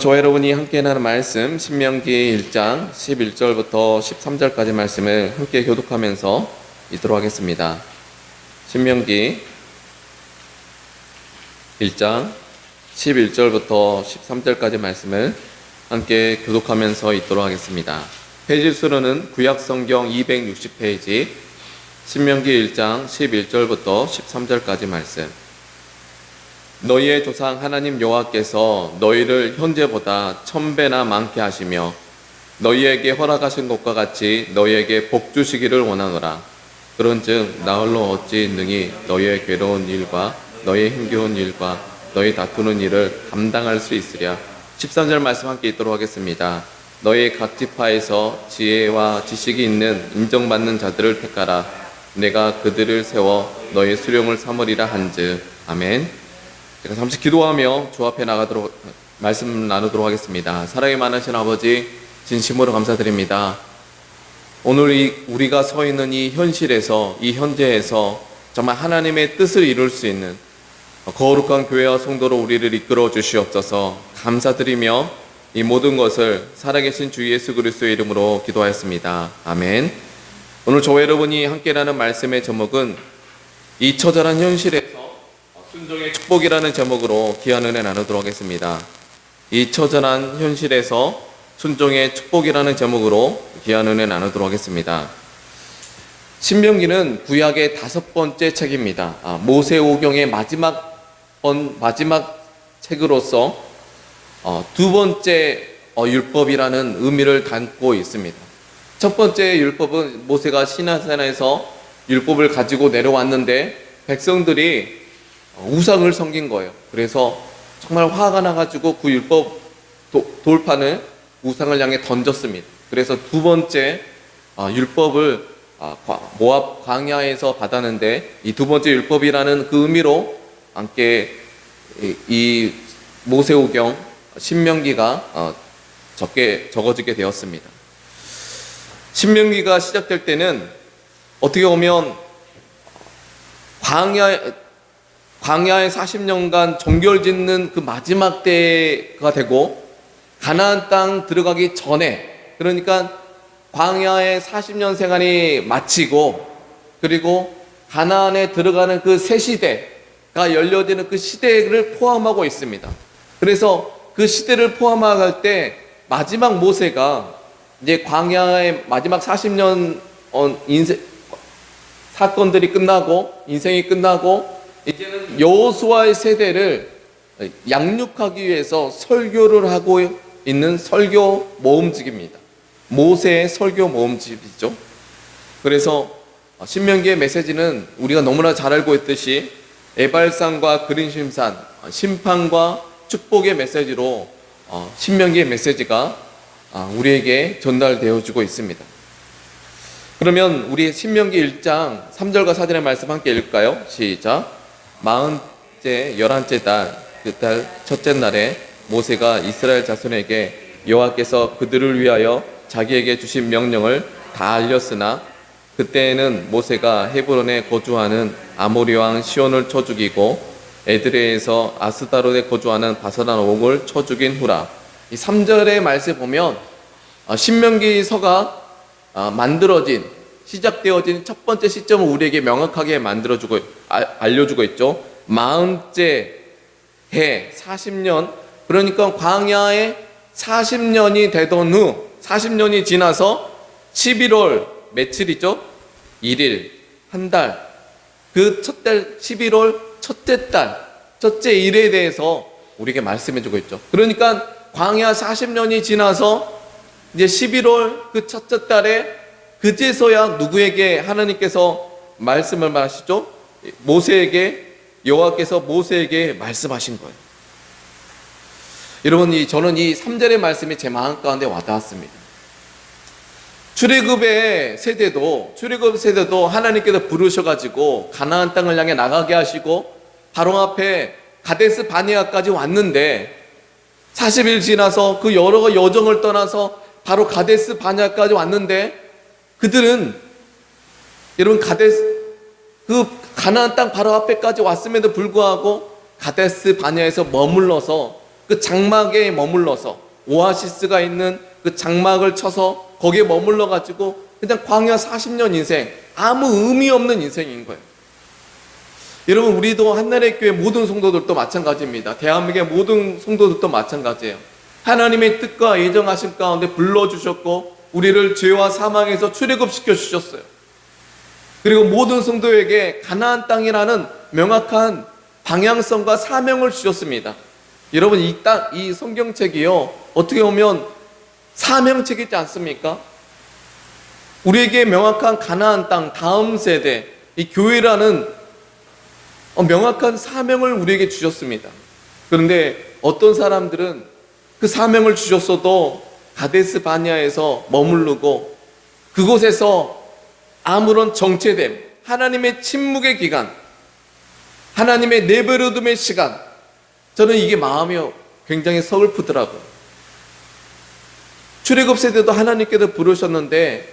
저와 여러분이 함께 나누는 말씀 신명기 1장 11절부터 13절까지 말씀을 함께 교독하면서 읽도록 하겠습니다. 신명기 1장 11절부터 13절까지 말씀을 함께 교독하면서 읽도록 하겠습니다. 페이지 수로는 구약성경 260페이지 신명기 1장 11절부터 13절까지 말씀. 너희의 조상 하나님 여호와께서 너희를 현재보다 1000배나 많게 하시며 너희에게 허락하신 것과 같이 너희에게 복 주시기를 원하노라. 그런즉 나홀로 어찌 능히 너희의 괴로운 일과 너희의 힘겨운 일과 너희 다투는 일을 감당할 수 있으랴. 13절 말씀 함께 읽도록 하겠습니다. 너희 각 지파에서 지혜와 지식이 있는 인정받는 자들을 택하라. 내가 그들을 세워 너희 수령을 삼으리라 한즉. 아멘. 제가 잠시 기도하며 주 앞에 나가도록 말씀 나누도록 하겠습니다. 사랑이 많으신 아버지, 진심으로 감사드립니다. 오늘 우리가 서 있는 이 현실에서, 이 현재에서 정말 하나님의 뜻을 이룰 수 있는 거룩한 교회와 성도로 우리를 이끌어 주시옵소서. 감사드리며 이 모든 것을 살아계신 주 예수 그리스도의 이름으로 기도하였습니다. 아멘. 오늘 저와 여러분이 함께 나눈 말씀의 제목은 이 처절한 현실에서 순종의 축복이라는 제목으로 귀한 은혜 나누도록 하겠습니다. 이 처절한 현실에서 순종의 축복이라는 제목으로 귀한 은혜 나누도록 하겠습니다. 신명기는 구약의 5번째 책입니다. 모세오경의 마지막 책으로서 두 번째 율법이라는 의미를 담고 있습니다. 첫 번째 율법은 모세가 시내산에서 율법을 가지고 내려왔는데 백성들이 우상을 섬긴 거예요. 그래서 정말 화가 나가지고 그 율법 돌판을 우상을 향해 던졌습니다. 그래서 두 번째 율법을 모압 광야에서 받았는데 이 두 번째 율법이라는 그 의미로 함께 이 모세오경 신명기가 적어지게 되었습니다. 신명기가 시작될 때는 어떻게 보면 광야의 40년간 정결짓는 그 마지막 때가 되고 가나안 땅 들어가기 전에, 그러니까 광야의 40년 생활이 마치고 그리고 가나안에 들어가는 그 새 시대가 열려지는 그 시대를 포함하고 있습니다. 그래서 그 시대를 포함할 때 마지막 모세가 이제 광야의 마지막 40년 사건들이 끝나고 인생이 끝나고 이제는 여호수아의 세대를 양육하기 위해서 설교를 하고 있는 설교 모음집입니다. 모세의 설교 모음집이죠. 그래서 신명기의 메시지는 우리가 너무나 잘 알고 있듯이 에발산과 그린심산, 심판과 축복의 메시지로 신명기의 메시지가 우리에게 전달되어지고 있습니다. 그러면 우리 신명기 1장 3절과 4절의 말씀 함께 읽을까요? 시작. 40째 11째 달 그 달 첫째 날에 모세가 이스라엘 자손에게 여호와께서 그들을 위하여 자기에게 주신 명령을 다 알렸으나 그때에는 모세가 헤브론에 거주하는 아모리 왕 시온을 쳐 죽이고 에드레에서 아스다롯에 거주하는 바사단 옥을 쳐 죽인 후라. 이 3절의 말씀을 보면 신명기서가 시작되어진 첫 번째 시점을 우리에게 명확하게 알려주고 있죠. 40째 해 40년, 그러니까 광야에 40년이 되던 후 40년이 지나서 11월 며칠이죠? 1일, 한 달, 그 첫 달 11월 첫째 달, 첫째 일에 대해서 우리에게 말씀해주고 있죠. 그러니까 광야 40년이 지나서 이제 11월 그 첫째 달에 그제서야 누구에게 하나님께서 말씀을 하시죠? 여호와께서 모세에게 말씀하신 거예요. 여러분, 저는 이 3절의 말씀이 제 마음 가운데 와닿았습니다. 출애굽 세대도 하나님께서 부르셔가지고 가나안 땅을 향해 나가게 하시고 바로 앞에 가데스 바네아까지 왔는데 40일 지나서 그 여러 여정을 떠나서 바로 가데스 바네아까지 왔는데 그들은 여러분 그 가나안 땅 바로 앞에까지 왔음에도 불구하고 가데스 바네아에서 머물러서 그 그 장막에 머물러서 오아시스가 있는 그 장막을 쳐서 거기에 머물러 가지고 그냥 광야 40년 인생, 아무 의미 없는 인생인 거예요. 여러분, 우리도 한나라의 교회 모든 성도들도 마찬가지입니다. 대한민국의 모든 성도들도 마찬가지예요. 하나님의 뜻과 예정하신 가운데 불러주셨고 우리를 죄와 사망에서 출애굽시켜 주셨어요. 그리고 모든 성도에게 가나안 땅이라는 명확한 방향성과 사명을 주셨습니다. 여러분, 이 성경책이요, 어떻게 보면 사명책이지 않습니까? 우리에게 명확한 가나안 땅, 다음 세대, 이 교회라는 명확한 사명을 우리에게 주셨습니다. 그런데 어떤 사람들은 그 사명을 주셨어도 가데스 바네아에서 머무르고 그곳에서 아무런 정체됨, 하나님의 침묵의 기간, 하나님의 내버려둠의 시간, 저는 이게 마음이 굉장히 서글프더라고요. 출애굽 세대도 하나님께서 부르셨는데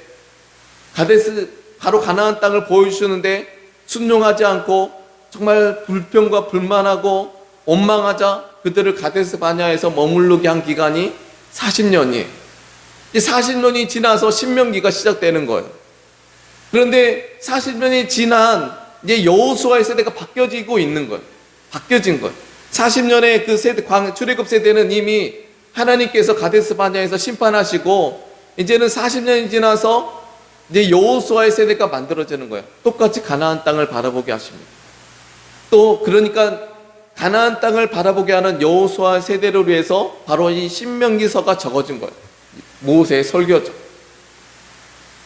가데스, 바로 가나안 땅을 보여주셨는데 순종하지 않고 정말 불평과 불만하고 원망하자 그들을 가데스 바네아에서 머무르게 한 기간이 40년이에요. 이 40년이 지나서 신명기가 시작되는 거예요. 그런데 40년이 지난 이제 여호수아의 세대가 바뀌어지고 있는 거예요. 바뀌어진 거예요. 40년의 그 세대, 출애굽 세대는 이미 하나님께서 가데스 바네아에서 심판하시고 이제는 40년이 지나서 이제 여호수아의 세대가 만들어지는 거예요. 똑같이 가나안 땅을 바라보게 하십니다. 또 그러니까 가나안 땅을 바라보게 하는 여호수아 세대를 위해서 바로 이 신명기서가 적어진 거예요. 모세의 설교죠.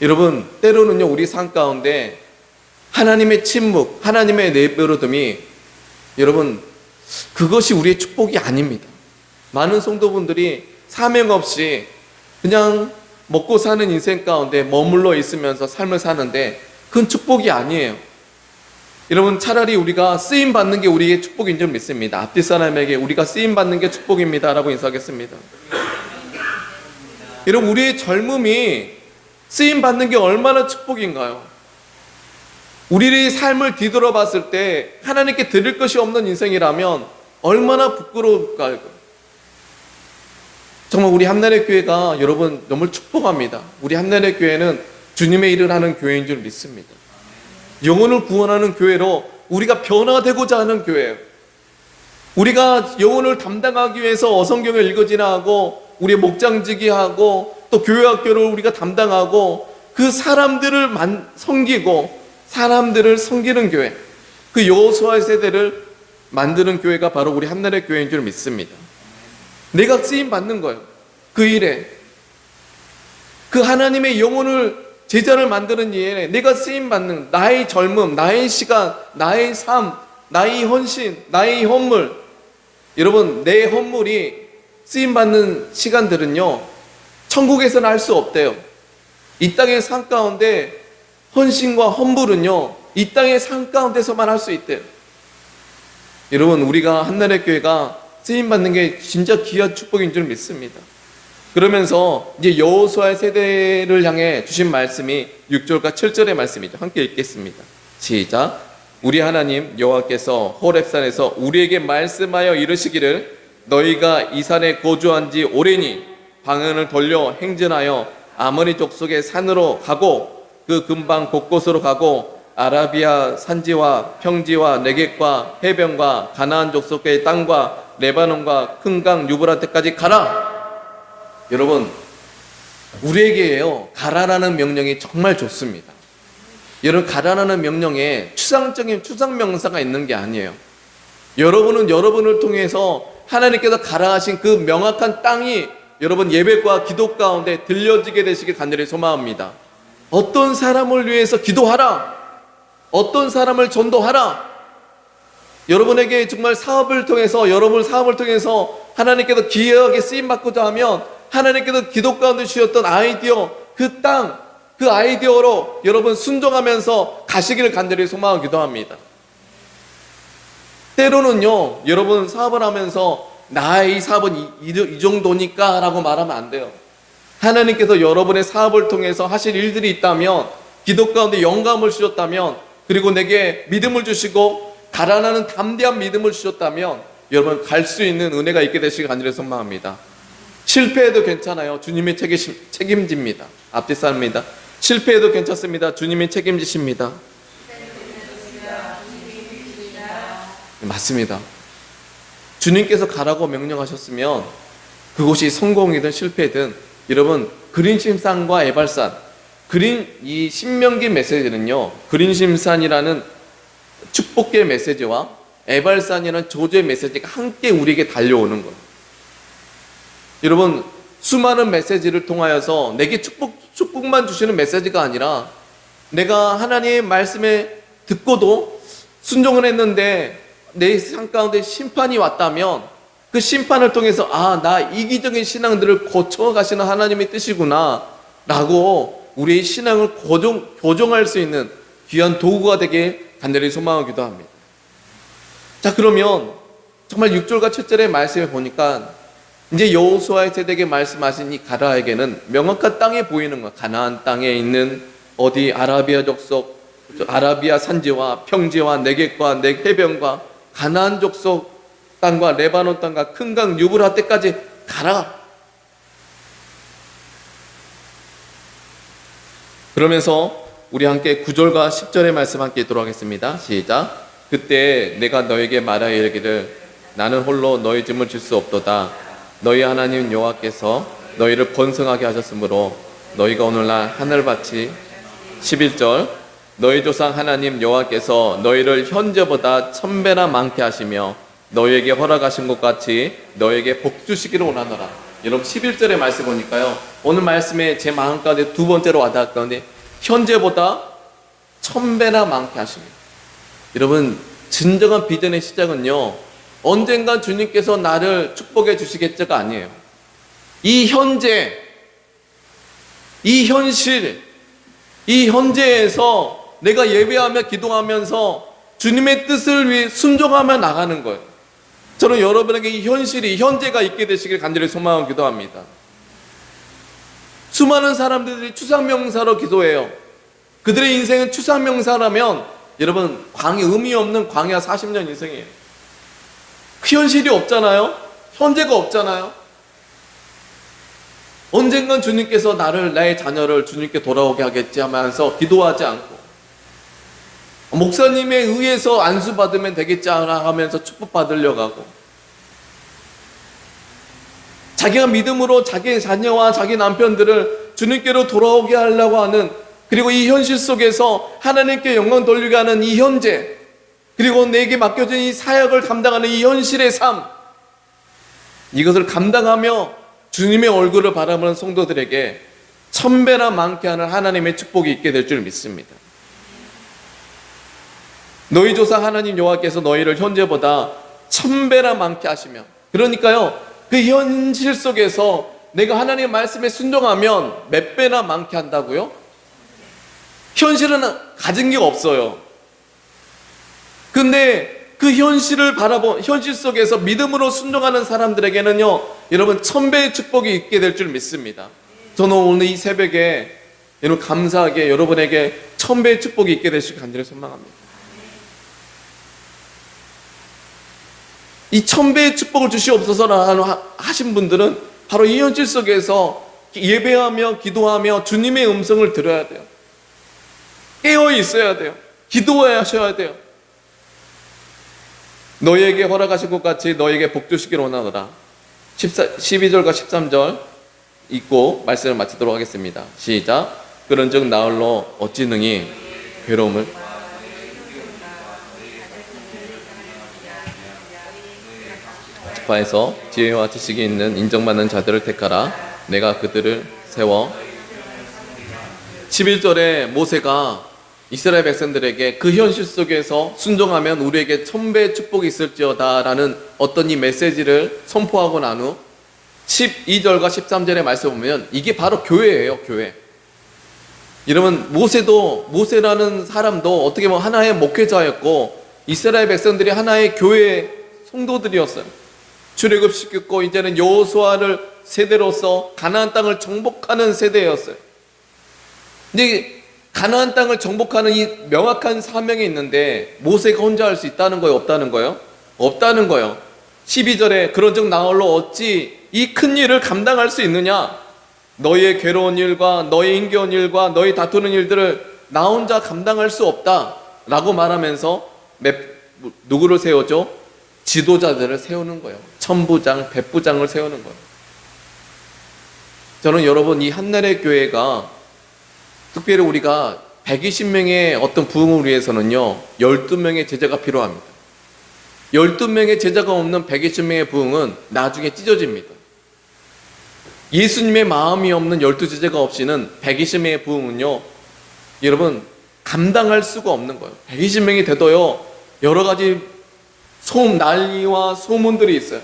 여러분, 때로는요 우리 삶 가운데 하나님의 침묵, 하나님의 내버려둠이, 여러분, 그것이 우리의 축복이 아닙니다. 많은 성도분들이 사명 없이 그냥 먹고 사는 인생 가운데 머물러 있으면서 삶을 사는데 그건 축복이 아니에요. 여러분, 차라리 우리가 쓰임 받는 게 우리의 축복인 줄 믿습니다. 앞뒤 사람에게 우리가 쓰임 받는 게 축복입니다 라고 인사하겠습니다. 여러분, 우리의 젊음이 쓰임 받는 게 얼마나 축복인가요? 우리의 삶을 뒤돌아봤을 때 하나님께 드릴 것이 없는 인생이라면 얼마나 부끄러울까요? 정말 우리 한나라의 교회가 여러분 너무 축복합니다. 우리 한나라의 교회는 주님의 일을 하는 교회인 줄 믿습니다. 영혼을 구원하는 교회로 우리가 변화되고자 하는 교회예요. 우리가 영혼을 담당하기 위해서 어성경을 읽어지나 우리의 목장지기 하고 또 교회학교를 우리가 담당하고 그 사람들을 섬기고 사람들을 섬기는 교회, 그 여호수아의 세대를 만드는 교회가 바로 우리 한나라의 교회인 줄 믿습니다. 내가 쓰임 받는 거예요. 그 일에, 그 하나님의 영혼을, 제자를 만드는 일에 내가 쓰임 받는, 나의 젊음, 나의 시간, 나의 삶, 나의 헌신, 나의 헌물. 여러분, 내 헌물이 쓰임 받는 시간들은요 천국에서는 할 수 없대요. 이 땅의 삶 가운데 헌신과 헌물은요 이 땅의 삶 가운데서만 할 수 있대요. 여러분, 우리가 한나라의 교회가 쓰임받는 게 진짜 귀한 축복인 줄 믿습니다. 그러면서 이제 여호수아의 세대를 향해 주신 말씀이 6절과 7절의 말씀이죠. 함께 읽겠습니다. 시작. 우리 하나님 여호와께서 호렙산에서 우리에게 말씀하여 이르시기를 너희가 이 산에 거주한 지 오래니 방언을 돌려 행진하여 아모리 족속의 산으로 가고 그 근방 곳곳으로 가고 아라비아 산지와 평지와 네겝과 해변과 가나안 족속의 땅과 레바논과 큰 강 유브라테까지 가라. 여러분, 우리에게요 가라라는 명령이 정말 좋습니다. 여러분, 가라라는 명령에 추상적인 추상명사가 있는 게 아니에요. 여러분은 여러분을 통해서 하나님께서 가라 하신 그 명확한 땅이 여러분 예배과 기도 가운데 들려지게 되시길 간절히 소망합니다. 어떤 사람을 위해서 기도하라, 어떤 사람을 전도하라, 여러분에게 정말 사업을 통해서, 여러분 사업을 통해서 하나님께서 기이하게 쓰임받고자 하면 하나님께서 기도 가운데 주셨던 아이디어, 그 땅, 그 아이디어로 여러분 순종하면서 가시기를 간절히 소망하기도 합니다. 때로는요 여러분 사업을 하면서 나의 사업은 이 정도니까 라고 말하면 안 돼요. 하나님께서 여러분의 사업을 통해서 하실 일들이 있다면, 기도 가운데 영감을 주셨다면, 그리고 내게 믿음을 주시고 가라나는 담대한 믿음을 주셨다면, 여러분 갈 수 있는 은혜가 있게 되시길 간절히 소망합니다. 실패해도 괜찮아요. 주님이 책임집니다. 앞뒤 싸웁니다. 실패해도 괜찮습니다. 주님이 책임지십니다. 맞습니다. 주님께서 가라고 명령하셨으면 그곳이 성공이든 실패든, 여러분 그린심산과 에발산, 이 신명기 메시지는요, 그린심산이라는 축복의 메시지와 에발산이라는 저주의 메시지가 함께 우리에게 달려오는 거예요. 여러분 수많은 메시지를 통하여서 내게 축복만 주시는 메시지가 아니라, 내가 하나님의 말씀에 듣고도 순종을 했는데 내 삶 가운데 심판이 왔다면, 그 심판을 통해서 나 이기적인 신앙들을 고쳐가시는 하나님의 뜻이구나 라고 우리의 신앙을 교정할 수 있는 귀한 도구가 되길 간절히 소망하기도 합니다. 자, 그러면 정말 6절과 7절의 말씀을 보니까 이제 여호수아의 세대에게 말씀하신 이 가라에게는 명확한 땅이 보이는 거예요. 가나안 땅에 있는 아라비아 족속, 아라비아 산지와 평지와 네겝과 해변과 가나안 족속 땅과 레바논 땅과 큰 강 유브라데까지 가라. 그러면서 우리 함께 9절과 10절의 말씀 함께 읽도록 하겠습니다. 시작. 그때 내가 너에게 말하여 이르기를 나는 홀로 너희 짐을 질 수 없도다. 너희 하나님 여호와께서 너희를 번성하게 하셨으므로 너희가 오늘날 하늘밭이 11절 너희 조상 하나님 여호와께서 너희를 현재보다 1000배나 많게 하시며 너희에게 허락하신 것 같이 너희에게 복 주시기를 원하노라. 여러분 11절의 말씀 보니까요, 오늘 말씀에 제 마음 가운데 두 번째로 와닿았던데, 현재보다 1000배나 많게 하십니다. 여러분 진정한 비전의 시작은요, 언젠간 주님께서 나를 축복해 주시겠죠가 아니에요. 이 현재, 이 현실, 이 현재에서 내가 예배하며 기도하면서 주님의 뜻을 위해 순종하며 나가는 거예요. 저는 여러분에게 이 현실이, 현재가 있게 되시길 간절히 소망하기도 합니다. 수많은 사람들이 추상명사로 기도해요. 그들의 인생은 추상명사라면 여러분 의미 없는 광야 40년 인생이에요. 그 현실이 없잖아요. 현재가 없잖아요. 언젠간 주님께서 나의 자녀를 주님께 돌아오게 하겠지 하면서 기도하지 않고, 목사님에 의해서 안수받으면 되겠지 하면서 축복받으려고 하고, 자기가 믿음으로 자기 자녀와 자기 남편들을 주님께로 돌아오게 하려고 하는, 그리고 이 현실 속에서 하나님께 영광 돌리게 하는 이 현재, 그리고 내게 맡겨진 이 사역을 감당하는 이 현실의 삶, 이것을 감당하며 주님의 얼굴을 바라보는 성도들에게 1000배나 많게 하는 하나님의 축복이 있게 될 줄 믿습니다. 너희 조상 하나님 여호와께서 너희를 현재보다 1000배나 많게 하시며, 그러니까요 그 현실 속에서 내가 하나님의 말씀에 순종하면 몇 배나 많게 한다고요? 현실은 가진 게 없어요. 근데 그 현실을 현실 속에서 믿음으로 순종하는 사람들에게는요, 여러분 1000배의 축복이 있게 될 줄 믿습니다. 저는 오늘 이 새벽에 여러분 감사하게 여러분에게 1000배의 축복이 있게 되시길 간절히 소망합니다. 이 1000배의 축복을 주시옵소서라는 하신 분들은 바로 이 현실 속에서 예배하며 기도하며 주님의 음성을 들어야 돼요. 깨어 있어야 돼요. 기도하셔야 돼요. 너희에게 허락하신 것 같이 너희에게 복 주시기를 원하노라. 12절과 13절 읽고 말씀을 마치도록 하겠습니다. 시작. 그런즉 나홀로 어찌 능히 괴로움을 지파에서 지혜와 지식이 있는 인정받는 자들을 택하라. 내가 그들을 세워. 11절에 모세가 이스라엘 백성들에게 그 현실 속에서 순종하면 우리에게 1000배의 축복이 있을지어다 라는 어떤 이 메시지를 선포하고 난 후 12절과 13절의 말씀 보면 이게 바로 교회예요. 교회. 여러분 모세라는 사람도 어떻게 보면 하나의 목회자였고 이스라엘 백성들이 하나의 교회의 성도들이었어요. 출애굽시켰고 이제는 여호수아를 세대로서 가나안 땅을 정복하는 세대였어요. 근데 가나안 땅을 정복하는 이 명확한 사명이 있는데 모세가 혼자 할 수 있다는 거예요? 없다는 거예요? 없다는 거예요. 12절에 그런즉 나홀로 어찌 이 큰 일을 감당할 수 있느냐? 너희의 괴로운 일과 너희 힘겨운 일과 너희 다투는 일들을 나 혼자 감당할 수 없다 라고 말하면서 누구를 세우죠? 지도자들을 세우는 거예요. 천부장, 백부장을 세우는 거예요. 저는 여러분 이 한나라의 교회가 특별히 우리가 120명의 어떤 부흥을 위해서는요 12명의 제자가 필요합니다. 12명의 제자가 없는 120명의 부흥은 나중에 찢어집니다. 예수님의 마음이 없는 12제자가 없이는 120명의 부흥은요 여러분 감당할 수가 없는 거예요. 120명이 돼도요 여러 가지 난리와 소문들이 있어요.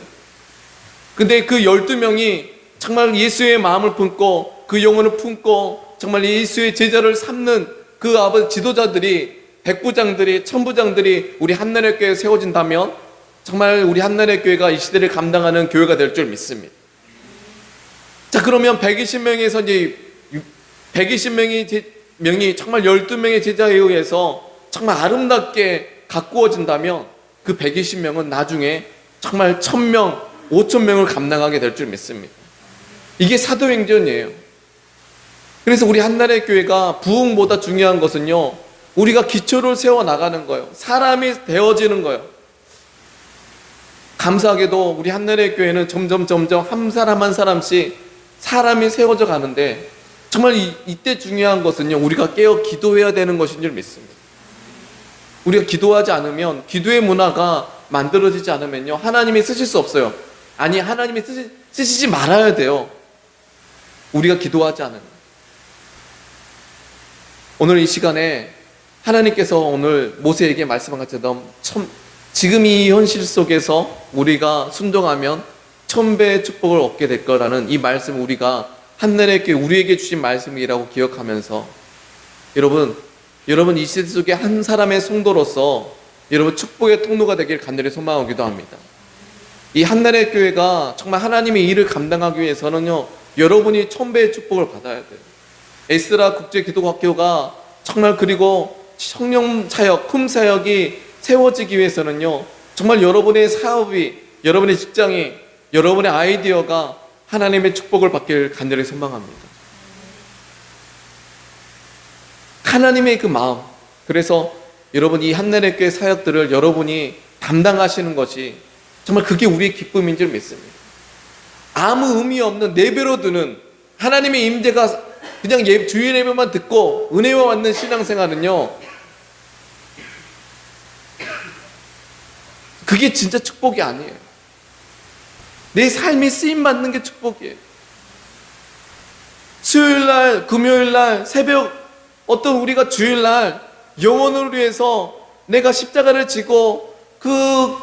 근데 그 12명이 정말 예수의 마음을 품고 그 영혼을 품고 정말 예수의 제자를 삼는 그 아버지 지도자들이 백부장들이 천부장들이 우리 한나라의 교회에 세워진다면 정말 우리 한나라의 교회가 이 시대를 감당하는 교회가 될 줄 믿습니다. 자, 그러면 120명에서 이제 120명이 정말 12명의 제자에 의해서 정말 아름답게 가꾸어진다면 그 120명은 나중에 정말 1000명, 5000명을 감당하게 될 줄 믿습니다. 이게 사도행전이에요. 그래서 우리 한나라의 교회가 부흥보다 중요한 것은요 우리가 기초를 세워나가는 거예요. 사람이 되어지는 거예요. 감사하게도 우리 한나라의 교회는 점점 한 사람 한 사람씩 사람이 세워져 가는데 정말 이때 중요한 것은요 우리가 깨어 기도해야 되는 것인 줄 믿습니다. 우리가 기도하지 않으면 기도의 문화가 만들어지지 않으면요 하나님이 쓰실 수 없어요. 아니 하나님이 쓰시지 말아야 돼요. 우리가 기도하지 않으면. 오늘 이 시간에 하나님께서 오늘 모세에게 말씀한 것처럼 지금 이 현실 속에서 우리가 순종하면 1000배의 축복을 얻게 될 거라는 이 말씀을 우리가 한나라의 교회 우리에게 주신 말씀이라고 기억하면서 여러분 이 시대 속에 한 사람의 성도로서 여러분 축복의 통로가 되길 간절히 소망하기도 합니다. 이 한나라의 교회가 정말 하나님의 일을 감당하기 위해서는요 여러분이 1000배의 축복을 받아야 돼요. 에스라 국제기독학교가 정말 그리고 성령 사역, 품 사역이 세워지기 위해서는요 정말 여러분의 사업이, 여러분의 직장이, 여러분의 아이디어가 하나님의 축복을 받길 간절히 소망합니다. 하나님의 그 마음. 그래서 여러분 이 한나라의 교회 사역들을 여러분이 담당하시는 것이 정말 그게 우리의 기쁨인 줄 믿습니다. 아무 의미 없는 내배로 드는 하나님의 임재가 그냥 주일 예배만 듣고 은혜와 받는 신앙생활은요 그게 진짜 축복이 아니에요. 내 삶이 쓰임받는 게 축복이에요. 수요일날, 금요일날, 새벽 어떤 우리가 주일날 영혼을 위해서 내가 십자가를 지고 그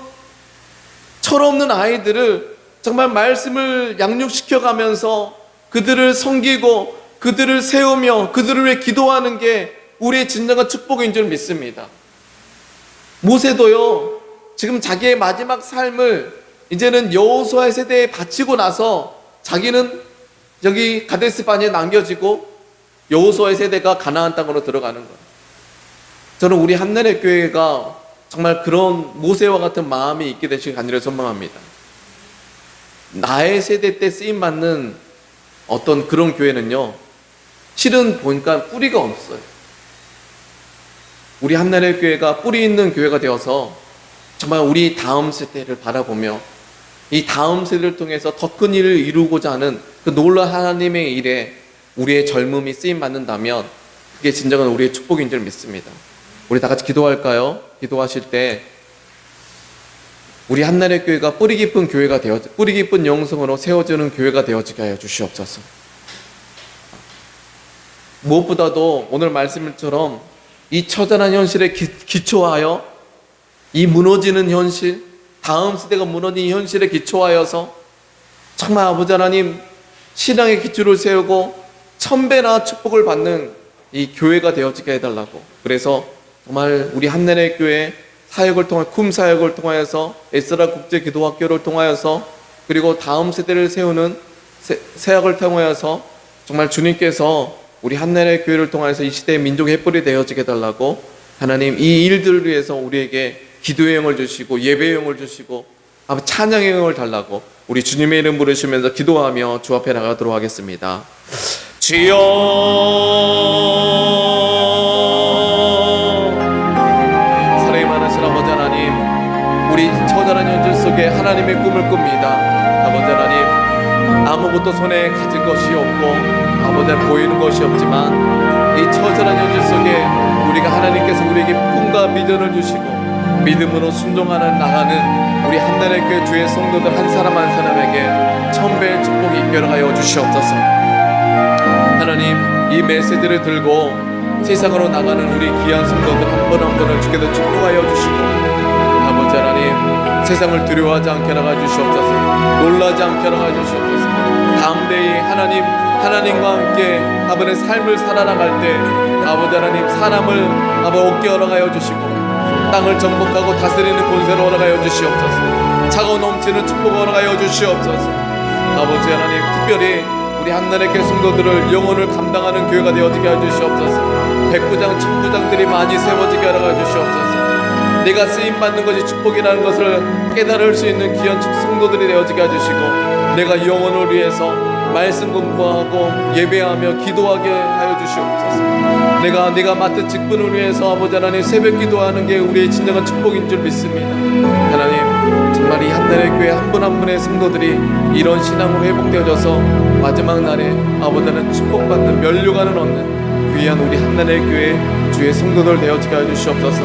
철없는 아이들을 정말 말씀을 양육시켜가면서 그들을 섬기고 그들을 세우며 그들을 위해 기도하는 게 우리의 진정한 축복인 줄 믿습니다. 모세도요 지금 자기의 마지막 삶을 이제는 여호수아의 세대에 바치고 나서 자기는 여기 가데스 바네에 남겨지고 여호수아의 세대가 가나안 땅으로 들어가는 거예요. 저는 우리 한나라의 교회가 정말 그런 모세와 같은 마음이 있게 되시길 간절히 소망합니다. 나의 세대 때 쓰임받는 어떤 그런 교회는요 실은 보니까 뿌리가 없어요. 우리 한나라의 교회가 뿌리 있는 교회가 되어서 정말 우리 다음 세대를 바라보며 이 다음 세대를 통해서 더 큰 일을 이루고자 하는 그 놀라운 하나님의 일에 우리의 젊음이 쓰임받는다면 그게 진정한 우리의 축복인 줄 믿습니다. 우리 다 같이 기도할까요? 기도하실 때 우리 한나라의 교회가 뿌리 깊은 교회가 뿌리 깊은 영성으로 세워지는 교회가 되어지게 하여 주시옵소서. 무엇보다도 오늘 말씀처럼 이 처절한 현실에 기초하여 이 무너지는 현실, 다음 세대가 무너진 현실에 기초하여서 정말 아버지 하나님 신앙의 기초를 세우고 1000배나 축복을 받는 이 교회가 되어지게 해달라고. 그래서 정말 우리 한나라의 교회 사역을 통해 쿰 사역을 통하여서 에스라 국제기도학교를 통하여서 그리고 다음 세대를 세우는 사역을 통하여서 정말 주님께서 우리 한나라의 교회를 통해서 이 시대의 민족의 횃불이 되어지게 해달라고 하나님 이 일들을 위해서 우리에게 기도의 영을 주시고 예배의 영을 주시고 아버지 찬양의 응을 달라고 우리 주님의 이름 부르시면서 기도하며 주 앞에 나가도록 하겠습니다. 주여 사랑이 많으신 아버지 하나님, 우리 처절한 현실 속에 하나님의 꿈을 꿉니다. 아버지 하나님, 아무것도 손에 가진 것이 없고 아버지 보이는 것이 없지만 이 처절한 현실 속에 우리가 하나님께서 우리에게 꿈과 비전을 주시고 믿음으로 순종하는 나가는 우리 한나라의 교회 주의 성도들 한 사람 한 사람에게 천배의 축복이 임결하여 주시옵소서. 하나님, 이 메시지를 들고 세상으로 나가는 우리 귀한 성도들 한 분 한 분을 주께서 축복하여 주시고 아버지 하나님, 세상을 두려워하지 않게 나가 주시옵소서. 놀라지 않게 나가 주시옵소서. 다음 대에 하나님과 함께 아버지의 삶을 살아나갈 때 아버지 하나님, 사람을 아버지 얻게 허락하여 주시고 땅을 정복하고 다스리는 권세를 허락하여 주시옵소서. 차고 넘치는 축복을 허락하여 주시옵소서. 아버지 하나님, 특별히 우리 한나라의 교회 성도들을 영혼을 감당하는 교회가 되어지게 하여 주시옵소서. 백부장, 천부장들이 많이 세워지게 하여 주시옵소서. 내가 쓰임받는 것이 축복이라는 것을 깨달을 수 있는 귀한 성도들이 되어지게 해주시고 내가 영혼을 위해서 말씀 공부하고 예배하며 기도하게 하여 주시옵소서. 내가 맡은 직분을 위해서 아버지 하나님 새벽 기도하는 게 우리의 진정한 축복인 줄 믿습니다. 하나님, 정말 이 한나라의 교회 한 분 한 분의 성도들이 이런 신앙으로 회복되어져서 마지막 날에 아버지 하나님 축복받는 면류관을 얻는 귀한 우리 한나라의 교회 주의 성도들 되어지게 하여 주시옵소서.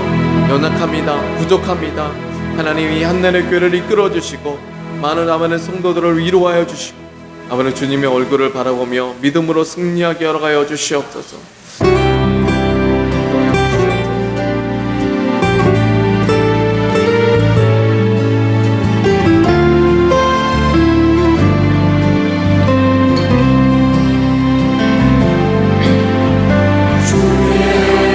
연약합니다. 부족합니다. 하나님, 이 한나라의 교회를 이끌어 주시고 많은 아버지 성도들을 위로하여 주시고 아버지 주님의 얼굴을 바라보며 믿음으로 승리하게 하여 주시옵소서.